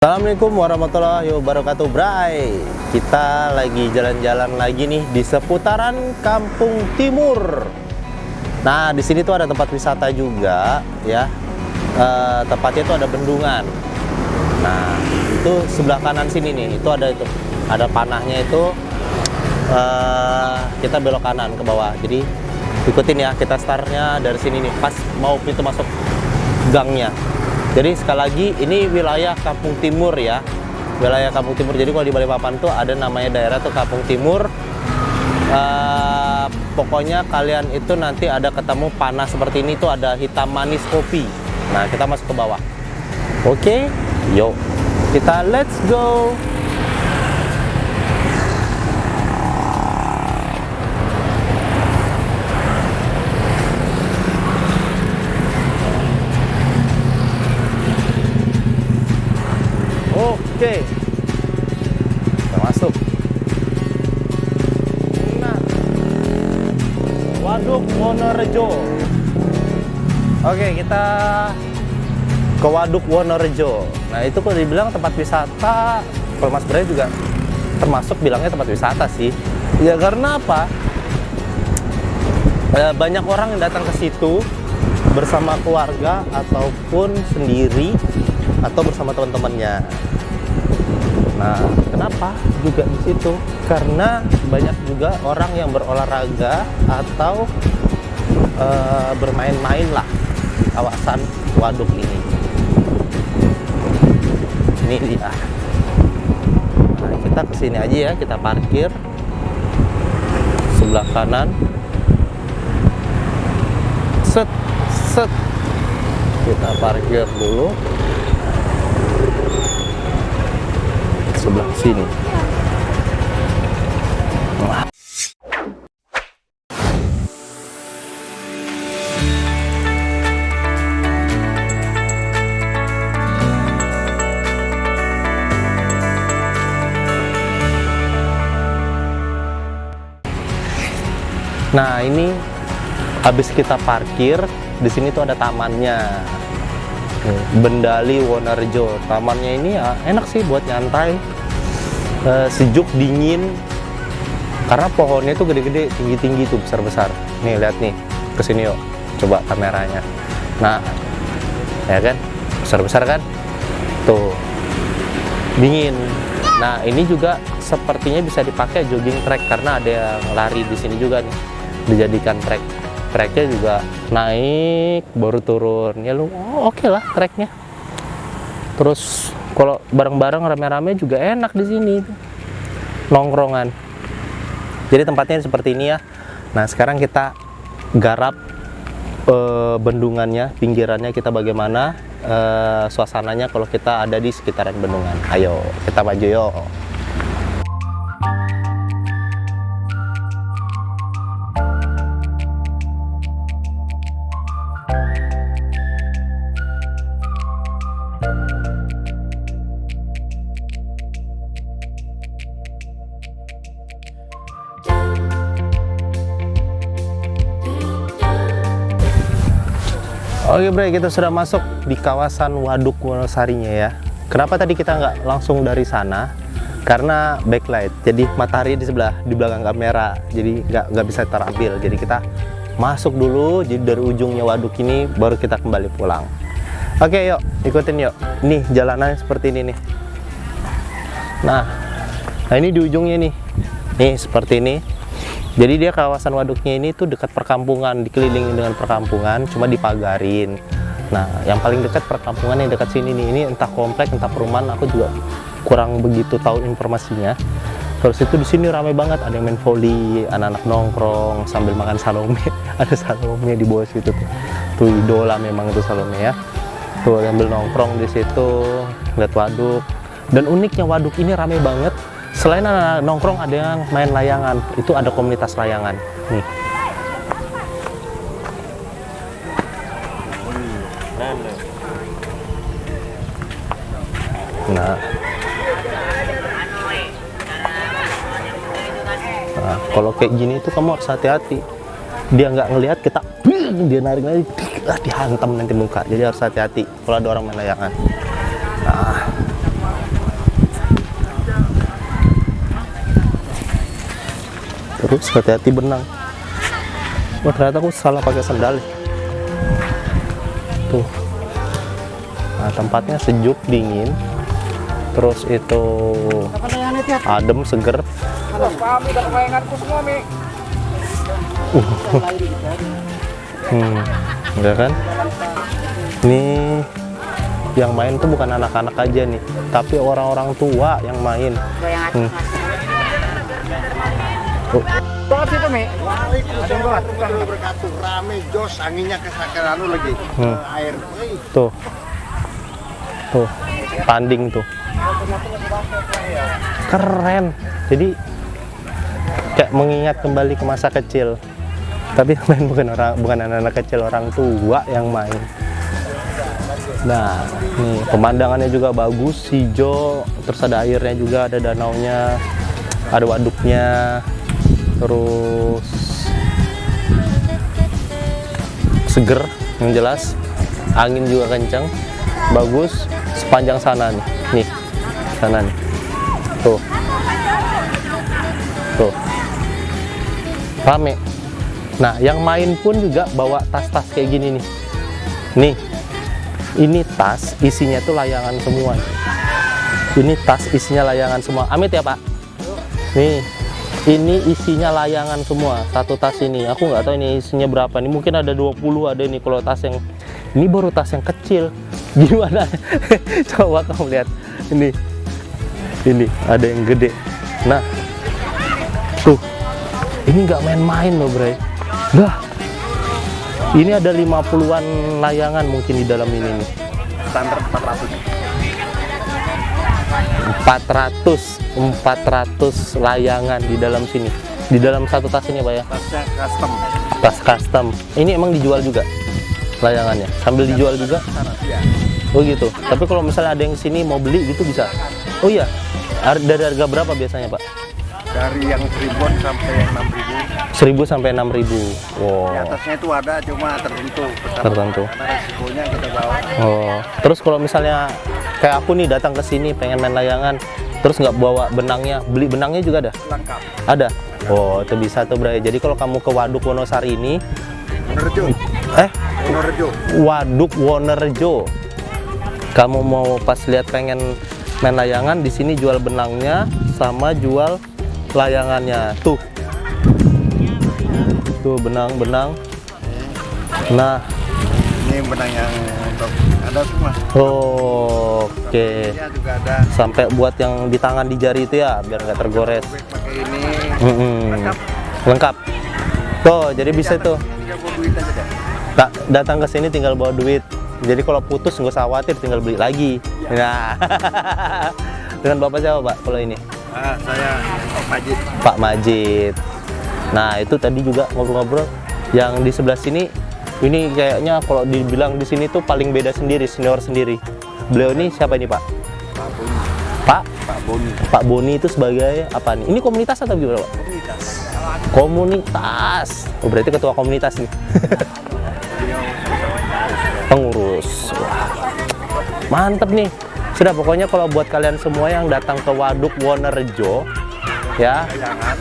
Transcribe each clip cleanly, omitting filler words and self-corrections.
Assalamualaikum warahmatullahi wabarakatuh, Bray. Kita lagi jalan-jalan lagi nih di seputaran Kampung Timur. Nah, di sini tuh ada tempat wisata juga, ya. Tempatnya tuh ada bendungan. Nah, itu sebelah kanan sini nih, itu ada panahnya itu. Kita belok kanan ke bawah. Jadi ikutin ya, kita startnya dari sini nih, pas mau pintu masuk gangnya. Jadi sekali lagi ini wilayah Kampung Timur ya, wilayah Kampung Timur. Jadi kalau di Balikpapan tuh ada namanya daerah tuh Kampung Timur. Pokoknya kalian itu nanti ada ketemu panah seperti ini tuh, ada hitam manis kopi. Nah, kita masuk ke bawah. Oke, yuk kita let's go. Oke, kita masuk. Nah, Waduk Wonorejo. Oke, kita ke Waduk Wonorejo. Nah, itu kok dibilang tempat wisata, kalau Mas Bray juga termasuk bilangnya tempat wisata sih. Ya karena apa? Banyak orang yang datang ke situ bersama keluarga ataupun sendiri atau bersama teman-temannya. Nah, kenapa juga di situ? Karena banyak juga orang yang berolahraga atau bermain-main lah di kawasan waduk ini. Ini dia. Nah, kita kesini aja ya, kita parkir sebelah kanan. Set, set. Kita parkir dulu. Sebelah sini. Wah. Nah, ini habis kita parkir, di sini tuh ada tamannya. Bendali Wonorejo. Tamannya ini ya enak sih buat nyantai, sejuk, dingin, karena pohonnya tuh gede-gede, tinggi-tinggi tuh, besar-besar. Nih lihat nih, kesini yuk, coba kameranya. Nah, ya kan, besar-besar kan, tuh dingin. Nah, ini juga sepertinya bisa dipakai jogging track karena ada yang lari di sini juga nih, dijadikan track. Treknya juga naik baru turun ya, lu oke lah treknya. Terus kalau bareng-bareng rame-rame juga enak di sini nongkrongan. Jadi tempatnya seperti ini ya. Nah, sekarang kita garap bendungannya, pinggirannya, kita bagaimana suasananya kalau kita ada di sekitaran bendungan. Ayo kita maju yuk. Oke, Bray, kita sudah masuk di kawasan Waduk Wonosarinya ya. Kenapa tadi kita nggak langsung dari sana? Karena backlight, jadi matahari di belakang kamera, jadi nggak bisa terambil. Jadi kita masuk dulu, jadi dari ujungnya waduk ini baru kita kembali pulang. Oke, yuk ikutin yuk. Nih jalanannya seperti ini nih. Nah ini di ujungnya nih. Nih seperti ini. Jadi dia kawasan waduknya ini tuh dekat perkampungan, dikelilingi dengan perkampungan, cuma dipagarin. Nah, yang paling dekat perkampungan yang dekat sini nih. Ini entah komplek, entah perumahan, aku juga kurang begitu tahu informasinya. Terus itu di sini ramai banget, ada yang main volley, anak-anak nongkrong sambil makan salome. Ada salome di bawah situ tuh. Tuh idola memang itu salome ya. Tuh sambil nongkrong di situ, lihat waduk. Dan uniknya waduk ini ramai banget. Selain anak nongkrong, ada yang main layangan. Itu ada komunitas layangan. Nih. Nah, kalau kayak gini tuh kamu harus hati-hati. Dia nggak ngelihat kita, dia narik lagi, dihantam nanti muka. Jadi harus hati-hati kalau ada orang main layangan. Nah, Terus hati-hati benang. Wah, ternyata aku salah pakai sandal. Tuh. Nah, tempatnya sejuk, dingin. Terus itu adem, seger. Enggak kan? Ini yang main tuh bukan anak-anak aja nih, tapi orang-orang tua yang main. Berkatu rame jos anginnya ke lalu lagi air. Tuh, tanding tuh, keren. Jadi kayak mengingat kembali ke masa kecil. Tapi yang main bukan anak-anak kecil, orang tua yang main. Nah, nih pemandangannya juga bagus, hijau, terus ada airnya juga, ada danaunya, ada waduknya, terus seger yang jelas, angin juga kencang, bagus. Sepanjang sana nih, sana nih, tuh, rame. Nah, yang main pun juga bawa tas-tas kayak gini nih. Nih, ini tas isinya tuh layangan semua. Ini tas isinya layangan semua. Amit ya Pak? Nih, ini isinya layangan semua. Satu tas ini, aku nggak tahu ini isinya berapa. Ini mungkin ada 20 ada ini kalau tas yang ini baru tas yang kecil. Gimana? Coba kamu lihat. Ini ada yang gede. Nah, tuh, ini nggak main-main loh, Bray. Nah, ini ada 50-an layangan mungkin di dalam ini nih. Standar 400 layangan di dalam sini. Di dalam satu tas ini, Pak ya? Tasnya custom. Tas custom. Ini emang dijual juga layangannya? Sambil dijual juga? Oh gitu. Tapi kalau misalnya ada yang sini mau beli gitu bisa? Oh iya. Dari harga berapa biasanya, Pak? Dari yang 1000-an sampai yang 6.000. 1000 sampai 6.000. Wow. Di atasnya itu ada cuma tertentu. Tertentu. Karena resikonya kita bawa. Oh. Terus kalau misalnya kayak aku nih datang ke sini pengen main layangan, terus nggak bawa benangnya, beli benangnya juga ada? Lengkap. Ada. Oh, itu bisa tuh, Bray. Jadi kalau kamu ke Waduk Wonosari ini, Wonorejo. Wonorejo. Waduk Wonorejo. Kamu mau pas lihat pengen main layangan, di sini jual benangnya sama jual layangannya. Tuh benang-benang. Nah, ini benang yang untuk ada semua. Oke. Ini juga ada. Sampai buat yang di tangan di jari itu ya, biar nggak tergores. Pakai ini. Lengkap. Tuh, jadi bisa tuh. Tinggal bawa duit aja deh. Tak datang ke sini tinggal bawa duit. Jadi kalau putus nggak usah khawatir, tinggal beli lagi. Nah, dengan Bapak siapa, Pak? Kalau ini? Saya Pak Majid. Pak Majid. Nah, itu tadi juga ngobrol-ngobrol. Yang di sebelah sini, ini kayaknya kalau dibilang di sini tuh paling beda sendiri, senior sendiri. Beliau ini siapa ini, Pak? Pak Boni. Pak Boni. Pak Boni itu sebagai apa nih? Ini komunitas atau gimana, Pak? Komunitas. Komunitas. Oh, berarti ketua komunitas nih. Pengurus. Wah. Mantep nih. Sudah, pokoknya kalau buat kalian semua yang datang ke Waduk Wonorejo ya,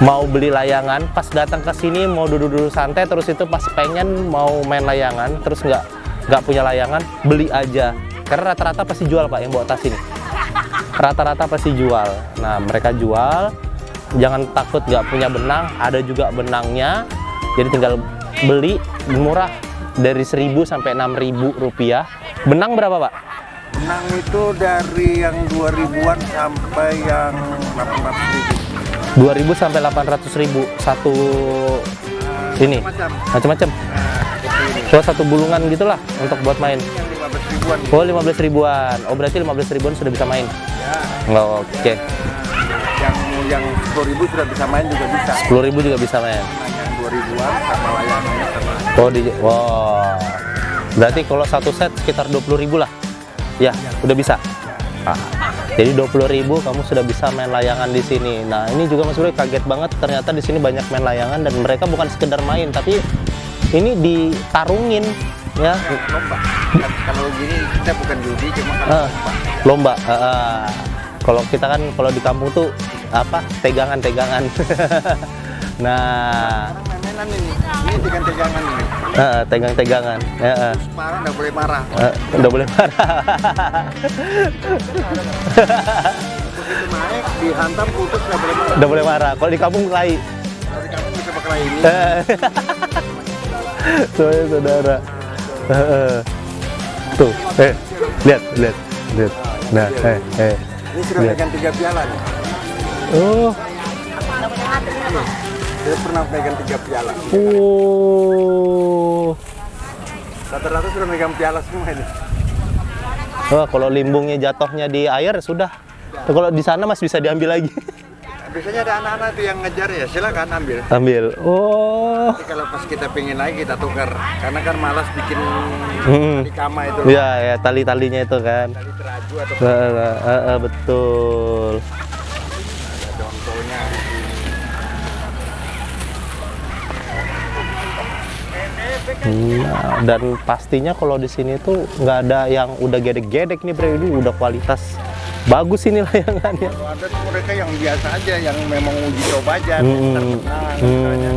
mau beli layangan, pas datang ke sini mau duduk-duduk santai, terus itu pas pengen mau main layangan, terus nggak punya layangan, beli aja. Karena rata-rata pasti jual, Pak, yang bawa tas ini. Rata-rata pasti jual. Nah, mereka jual. Jangan takut nggak punya benang, ada juga benangnya. Jadi tinggal beli, murah, dari 1.000 sampai 6.000 rupiah. Benang berapa, Pak? Benang itu dari yang 2000-an sampai yang 800.000. 2.000 sampai 800.000 satu ini, macam-macam. Oh, satu bulungan gitulah untuk buat main. Yang 15 ribuan. Oh, 15 ribuan. Oh, berarti 15 ribuan sudah bisa main. Ya. Oh, oke. Yang 10.000 sudah bisa main juga bisa. 10.000 juga bisa main. Yang 2000-an sama layangannya sama. Oh, wow. Berarti kalau satu set sekitar 20.000 lah. Ya, udah bisa. Nah, jadi 20.000 kamu sudah bisa main layangan di sini. Nah, ini juga Mas Bro kaget banget, ternyata di sini banyak main layangan dan mereka bukan sekedar main, tapi ini ditarungin ya. Lomba. Kalau gini kita bukan judi, cuma kalau lomba. Kalau kita kan kalau di kampung tuh apa? Tegangan. Nah, Mainan ini tegang-tegangan ini. tegang-tegangan. Marah nggak boleh marah. Udah boleh marah. Begitu naik, dihantam putus nggak boleh marah. Udah boleh marah. Kalau di kampung kelahi. Tadi kamu bisa pakai ini. Soalnya saudara. Tuh, lihat. Nah, Ini sudah lihat. pegang 3 piala nih. Oh, Dia pernah pegang 3 piala. oh. Rata-rata sudah pegang piala semua ini. Wah, kalau limbungnya jatuhnya di air sudah. Kalau di sana masih bisa diambil lagi. Biasanya ada anak-anak tuh yang ngejar ya, silakan ambil. Ambil. Oh. Tapi kalau pas kita pengen lagi kita tukar, karena kan malas bikin di kama itu. Iya, ya tali-talinya itu kan. Tali teraju atau Betul. ada contohnya. Nah, dan pastinya kalau di sini tuh nggak ada yang udah gedek-gedek nih bro, ini udah kualitas bagus ini layangannya. Kalau ada tuh mereka yang biasa aja, yang memang uji coba aja, terkenal misalnya.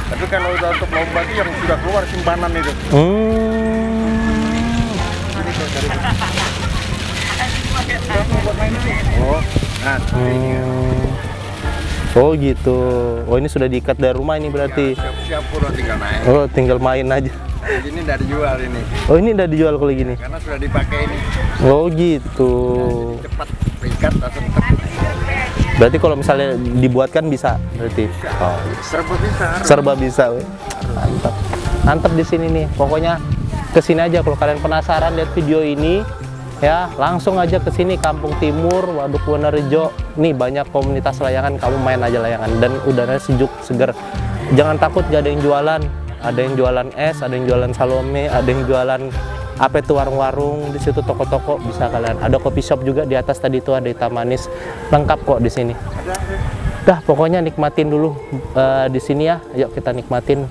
Tapi kalau udah untuk lomba tuh yang sudah keluar simpanan itu. Ini kalau dari oh, nah seperti ini. Oh gitu. Oh ini sudah diikat dari rumah ini berarti. Siap-siap pura tinggal naik. Oh tinggal main aja. Ini dari jual ini, Oh ini udah dijual kalau gini. karena sudah dipakai ini. Oh gitu. Cepat terikat langsung tepuk. Berarti kalau misalnya dibuatkan bisa berarti. Oh, Serba bisa. serba bisa. We. Mantap. Mantap di sini nih. Pokoknya kesini aja kalau kalian penasaran lihat video ini. Ya, langsung aja ke sini Kampung Timur, Waduk Wonorejo. Nih banyak komunitas layangan, kamu main aja layangan dan udaranya sejuk, seger. Jangan takut, gak ada yang jualan. Ada yang jualan es, ada yang jualan salome, ada yang jualan apa itu warung-warung di situ, toko-toko bisa kalian. Ada kopi shop juga di atas tadi itu, ada hitam manis. Lengkap kok di sini. Dah, pokoknya nikmatin dulu di sini ya. Yuk kita nikmatin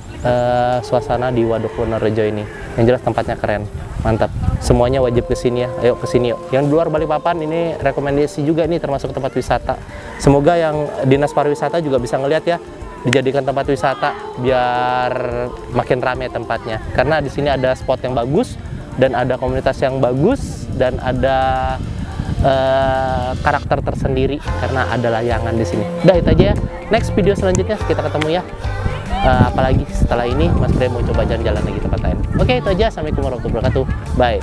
suasana di Waduk Wonorejo ini. Yang jelas tempatnya keren. Mantap. Semuanya wajib ke sini ya. Ayo ke sini yuk. Yang di luar Balikpapan ini rekomendasi juga nih termasuk tempat wisata. Semoga yang Dinas Pariwisata juga bisa ngelihat ya, dijadikan tempat wisata biar makin ramai tempatnya. Karena di sini ada spot yang bagus dan ada komunitas yang bagus dan ada karakter tersendiri karena ada layangan di sini. Udah itu aja ya. Next video selanjutnya kita ketemu ya. Apalagi setelah ini Mas Bre mau coba jalan-jalan lagi tempat lain. Oke, itu aja. Assalamualaikum warahmatullahi wabarakatuh. Bye.